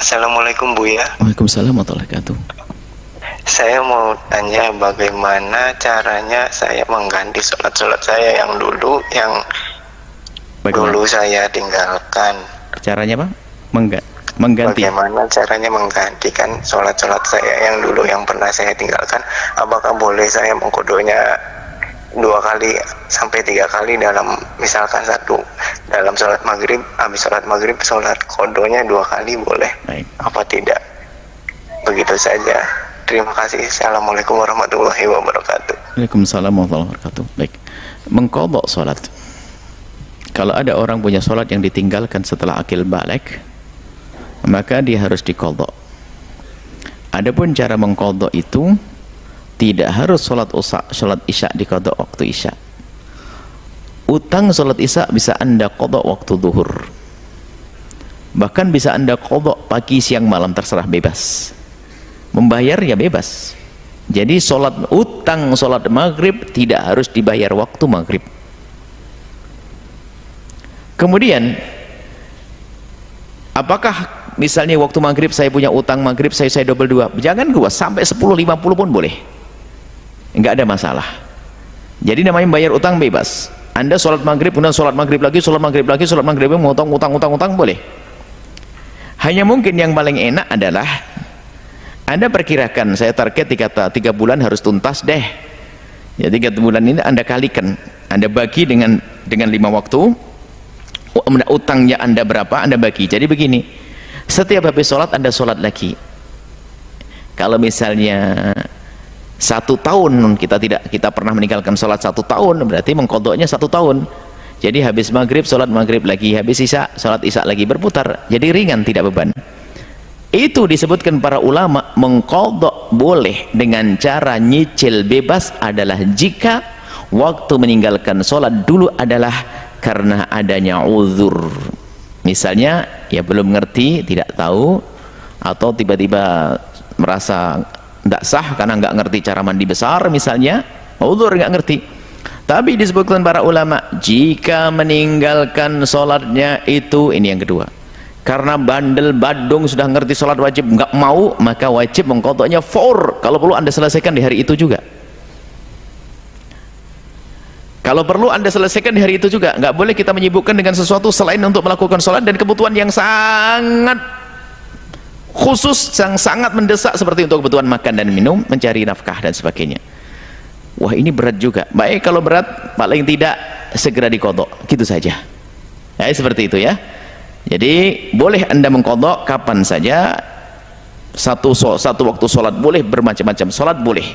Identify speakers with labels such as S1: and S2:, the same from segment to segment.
S1: Assalamualaikum Bu ya.
S2: Waalaikumsalam warahmatullahi wabarakatuh.
S1: Saya mau tanya bagaimana caranya saya mengganti sholat saya yang dulu dulu saya tinggalkan.
S2: Caranya apa? Mengganti.
S1: Bagaimana caranya menggantikan sholat saya yang dulu yang pernah saya tinggalkan? Apakah boleh saya mengkodonya 2 kali sampai 3 kali dalam misalkan dalam sholat maghrib, habis sholat maghrib sholat kodonya 2 kali boleh?
S2: Baik.
S1: Apa tidak? Begitu saja. Terima kasih. Assalamualaikum warahmatullahi wabarakatuh.
S2: Waalaikumsalam warahmatullahi wabarakatuh. Baik. Mengqadha sholat. Kalau ada orang punya sholat yang ditinggalkan setelah akil balik, maka dia harus diqadha. Adapun cara mengqadha itu tidak harus sholat isya diqadha waktu isya. Utang sholat isya bisa anda qadha waktu zuhur, bahkan bisa anda qadha pagi, siang, malam, terserah, bebas. Membayar ya bebas. Jadi utang sholat maghrib tidak harus dibayar waktu maghrib. Kemudian apakah misalnya waktu maghrib saya punya utang maghrib, saya double 2, jangan luas, sampai 10-50 pun boleh, enggak ada masalah. Jadi namanya bayar utang bebas. Anda sholat maghrib, kemudian sholat maghrib lagi, sholat maghrib lagi, sholat maghrib lagi, motong utang boleh. Hanya mungkin yang paling enak adalah Anda perkirakan, saya target 3 bulan harus tuntas deh. Ya 3 bulan ini Anda kalikan, Anda bagi dengan 5 waktu, utangnya Anda berapa, Anda bagi. Jadi begini, setiap habis sholat Anda sholat lagi. Kalau misalnya 1 tahun kita pernah meninggalkan sholat 1 tahun, berarti mengqadhanya 1 tahun. Jadi habis maghrib sholat maghrib lagi, habis isya sholat isya lagi, berputar. Jadi ringan, tidak beban. Itu disebutkan para ulama, mengqadha boleh dengan cara nyicil bebas adalah jika waktu meninggalkan sholat dulu adalah karena adanya uzur. Misalnya ya belum ngerti, tidak tahu, atau tiba-tiba merasa tidak sah karena nggak ngerti cara mandi besar misalnya, uzur, nggak ngerti. Tapi disebutkan para ulama, jika meninggalkan sholatnya itu, ini yang kedua, karena bandel badung sudah ngerti sholat wajib nggak mau, maka wajib mengqadhanya kalau perlu Anda selesaikan di hari itu juga. Kalau perlu Anda selesaikan di hari itu juga. Nggak boleh kita menyibukkan dengan sesuatu selain untuk melakukan sholat dan kebutuhan yang sangat khusus, yang sangat mendesak, seperti untuk kebutuhan makan dan minum, mencari nafkah dan sebagainya. Wah, ini berat juga. Baik, kalau berat paling tidak segera diqadha, gitu saja. Ya, seperti itu ya. Jadi boleh Anda mengqadha kapan saja. Satu waktu sholat boleh, bermacam-macam sholat boleh.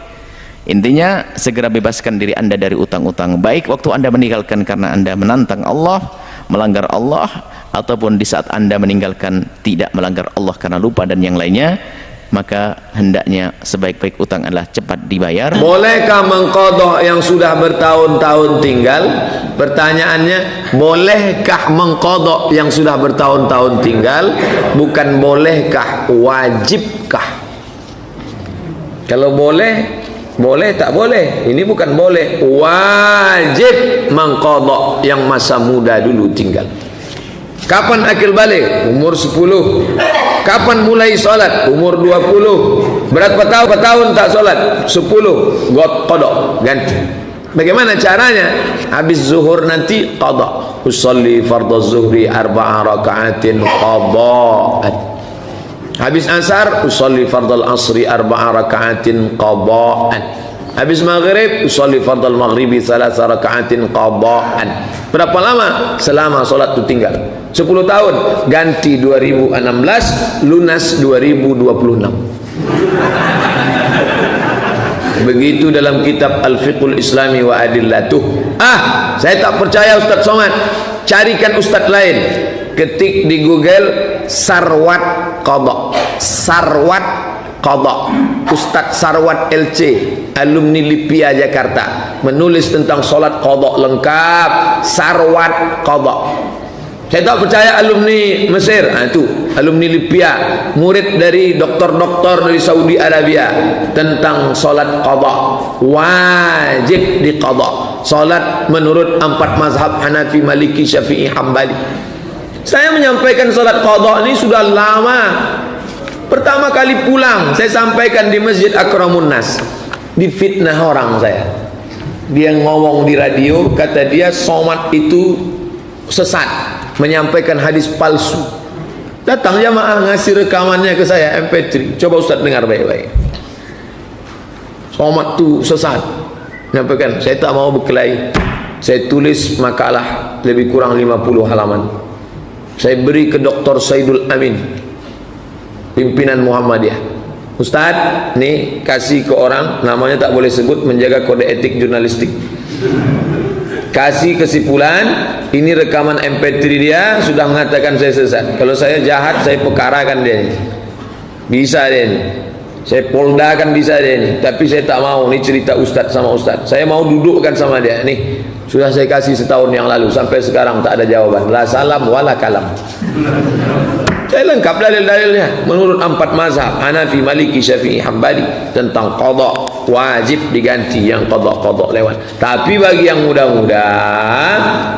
S2: Intinya segera bebaskan diri Anda dari utang-utang, baik waktu Anda meninggalkan karena Anda menantang Allah, melanggar Allah, ataupun di saat Anda meninggalkan tidak melanggar Allah karena lupa dan yang lainnya. Maka hendaknya sebaik-baik utang adalah cepat dibayar.
S3: Bolehkah mengqadha yang sudah bertahun-tahun tinggal? Pertanyaannya, bolehkah mengqadha yang sudah bertahun-tahun tinggal? Bukan bolehkah, wajibkah? Kalau boleh tak boleh. Ini bukan boleh, wajib mengqadha yang masa muda dulu tinggal. Kapan akil balik? Umur 10. Kapan mulai sholat? Umur 20. Berapa tahun tak sholat? 10. Qadha, ganti. Bagaimana caranya? Habis zuhur nanti qadha. Usolli fardhu zuhri 4 raka'atin qadha'an. Habis asar usolli fardhu asri 4 raka'atin qadha'an. Habis maghrib usolli fardhu maghribi 3 raka'atin qadha'an. Berapa lama? Selama sholat itu tinggal 10 tahun, ganti 2016, lunas 2026. Begitu dalam kitab Al-Fiqhul Islami wa Adillatuh. Saya tak percaya Ustaz Somad. Carikan Ustaz lain. Ketik di Google Sarwat Qadha. Sarwat Qadha. Ustaz Sarwat LC, alumni LIPIA Jakarta, menulis tentang solat qadha lengkap. Sarwat Qadha. Saya tak percaya alumni Mesir, itu alumni LIPIA, murid dari doktor-doktor dari Saudi Arabia, tentang solat qadha. Wajib diqadha. Solat menurut 4 mazhab Hanafi, Maliki, Syafi'i, Hambali. Saya menyampaikan solat qadha ini sudah lama. Pertama kali pulang, saya sampaikan di Masjid Akramun Nas. Difitnah orang saya. Dia ngomong di radio, kata dia Somad itu sesat, menyampaikan hadis palsu. Datang jamaah ngasih rekamannya ke saya MP3. Coba Ustaz dengar baik-baik. Somad itu sesat, menyampaikan. Saya tak mau berkelahi. Saya tulis makalah lebih kurang 50 halaman. Saya beri ke Dr. Saidul Amin, pimpinan Muhammadiyah. Ustaz, nih kasih ke orang, namanya tak boleh sebut, menjaga kode etik jurnalistik. Kasih kesimpulan, ini rekaman MP3 dia sudah mengatakan saya sesat. Kalau saya jahat, saya pekarakan dia ini. Bisa dia ini. Saya poldakan bisa dia ini. Tapi saya tak mau, ini cerita Ustaz sama Ustaz. Saya mau dudukkan sama dia. Nih, sudah saya kasih setahun yang lalu, sampai sekarang tak ada jawaban. La salam wala kalam. Saya lengkap dalil-dalilnya menurut 4 mazhab Hanafi, Maliki, Syafi'i, Hambali tentang qada, wajib diganti yang qada lewat. Tapi bagi yang muda-muda,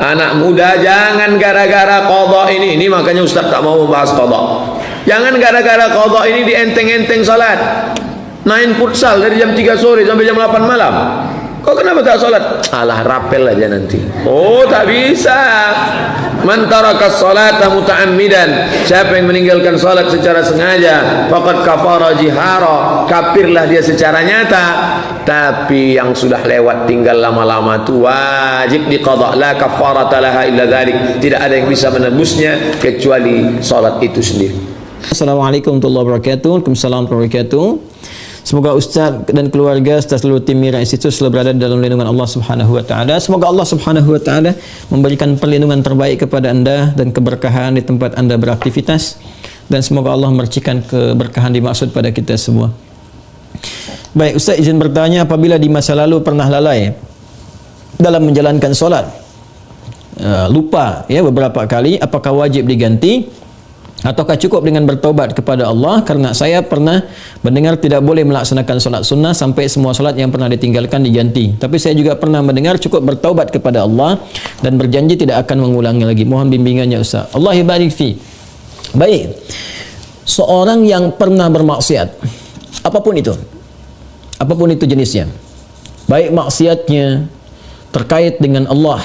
S3: anak muda, jangan gara-gara qada ini makanya Ustaz tak mau membahas qada. Jangan gara-gara qada ini dienteng-enteng salat. Main futsal dari jam 3 sore sampai jam 8 malam. Kok kenapa tak salat? Alah, rapel aja nanti. Oh, tak bisa. Man taraka sholata muta'ammidan, siapa yang meninggalkan salat secara sengaja, faqad kafara jihara, kafirlah dia secara nyata. Tapi yang sudah lewat tinggal lama-lama itu wajib diqadha, la kafarata laha illa dzalik. Tidak ada yang bisa menebusnya kecuali salat itu sendiri.
S4: Assalamualaikum warahmatullahi wabarakatuh. Waalaikumsalam warahmatullahi wabarakatuh. Semoga Ustaz dan keluarga serta seluruh tim Mira Institute selalu berada dalam lindungan Allah Subhanahu wa taala. Semoga Allah Subhanahu wa taala memberikan perlindungan terbaik kepada Anda dan keberkahan di tempat Anda beraktivitas, dan semoga Allah memercikan keberkahan dimaksud pada kita semua. Baik, Ustaz izin bertanya, apabila di masa lalu pernah lalai dalam menjalankan solat, lupa ya beberapa kali, apakah wajib diganti ataukah cukup dengan bertaubat kepada Allah? Karena saya pernah mendengar tidak boleh melaksanakan solat sunnah sampai semua solat yang pernah ditinggalkan diganti. Tapi saya juga pernah mendengar cukup bertaubat kepada Allah dan berjanji tidak akan mengulangi lagi. Mohon bimbingannya Ustaz. Allah barik fi. Baik, seorang yang pernah bermaksiat, apapun itu jenisnya, baik maksiatnya terkait dengan Allah,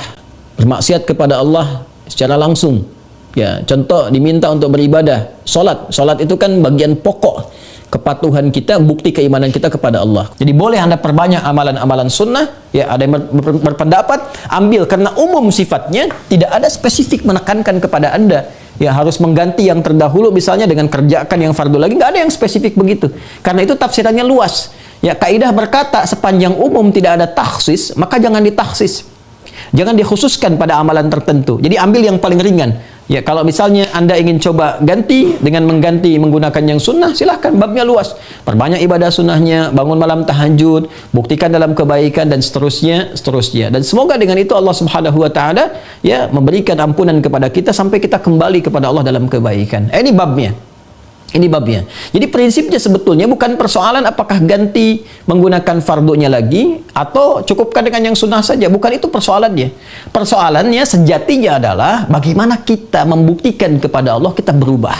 S4: bermaksiat kepada Allah secara langsung. Ya, contoh diminta untuk beribadah, solat itu kan bagian pokok kepatuhan kita, bukti keimanan kita kepada Allah. Jadi boleh Anda perbanyak amalan-amalan sunnah. Ya, ada yang berpendapat ambil karena umum sifatnya, tidak ada spesifik menekankan kepada Anda ya harus mengganti yang terdahulu misalnya dengan kerjakan yang fardu lagi, nggak ada yang spesifik begitu. Karena itu tafsirannya luas. Ya, kaidah berkata sepanjang umum tidak ada takhsis, maka jangan ditakhsis. Jangan dikhususkan pada amalan tertentu. Jadi ambil yang paling ringan. Ya, kalau misalnya Anda ingin coba ganti dengan mengganti menggunakan yang sunnah, silahkan, babnya luas. Perbanyak ibadah sunnahnya, bangun malam tahajud, buktikan dalam kebaikan dan seterusnya. Dan semoga dengan itu Allah Subhanahu wa taala ya memberikan ampunan kepada kita sampai kita kembali kepada Allah dalam kebaikan. Ini babnya. Jadi prinsipnya sebetulnya bukan persoalan apakah ganti menggunakan fardunya lagi atau cukupkan dengan yang sunnah saja. Bukan itu persoalannya. Persoalannya sejatinya adalah bagaimana kita membuktikan kepada Allah kita berubah.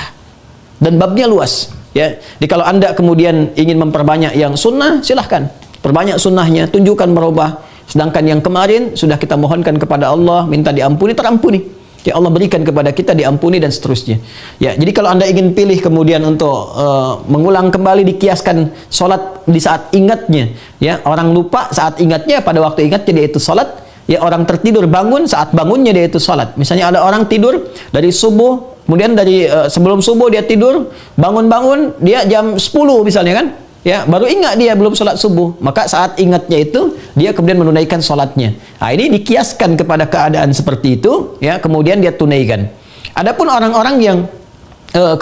S4: Dan babnya luas. Ya. Jadi kalau Anda kemudian ingin memperbanyak yang sunnah, silahkan. Perbanyak sunnahnya, tunjukkan merubah. Sedangkan yang kemarin sudah kita mohonkan kepada Allah, minta diampuni, terampuni. Ya, Allah berikan kepada kita diampuni dan seterusnya. Ya, jadi kalau Anda ingin pilih kemudian untuk mengulang kembali, dikiaskan solat di saat ingatnya, ya, orang lupa saat ingatnya, pada waktu ingatnya dia itu solat. Ya, orang tertidur bangun saat bangunnya dia itu solat. Misalnya ada orang tidur dari subuh, kemudian dari sebelum subuh dia tidur, bangun dia jam 10 misalnya kan. Ya, baru ingat dia belum sholat subuh, maka saat ingatnya itu dia kemudian menunaikan sholatnya. Nah, ini dikiaskan kepada keadaan seperti itu, ya, kemudian dia tunaikan. Adapun orang-orang yang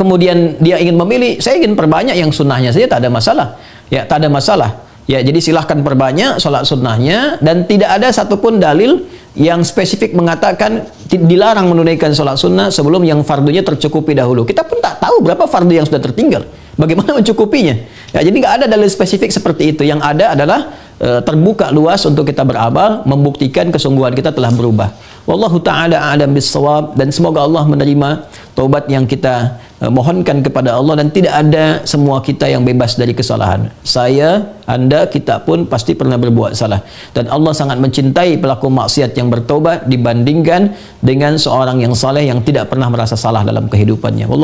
S4: kemudian dia ingin memilih, saya ingin perbanyak yang sunnahnya saja, tak ada masalah. Ya, tak ada masalah. Ya, jadi silahkan perbanyak sholat sunnahnya, dan tidak ada satupun dalil yang spesifik mengatakan dilarang menunaikan sholat sunnah sebelum yang fardunya tercukupi dahulu. Kita pun tak tahu berapa fardu yang sudah tertinggal. Bagaimana mencukupinya? Ya, jadi nggak ada dalil spesifik seperti itu. Yang ada adalah terbuka luas untuk kita beramal, membuktikan kesungguhan kita telah berubah. Wallahu ta'ala a'lam bis-shawab, dan semoga Allah menerima taubat yang kita mohonkan kepada Allah, dan tidak ada semua kita yang bebas dari kesalahan. Saya, anda, kita pun pasti pernah berbuat salah, dan Allah sangat mencintai pelaku maksiat yang bertobat dibandingkan dengan seorang yang saleh yang tidak pernah merasa salah dalam kehidupannya. Wallahu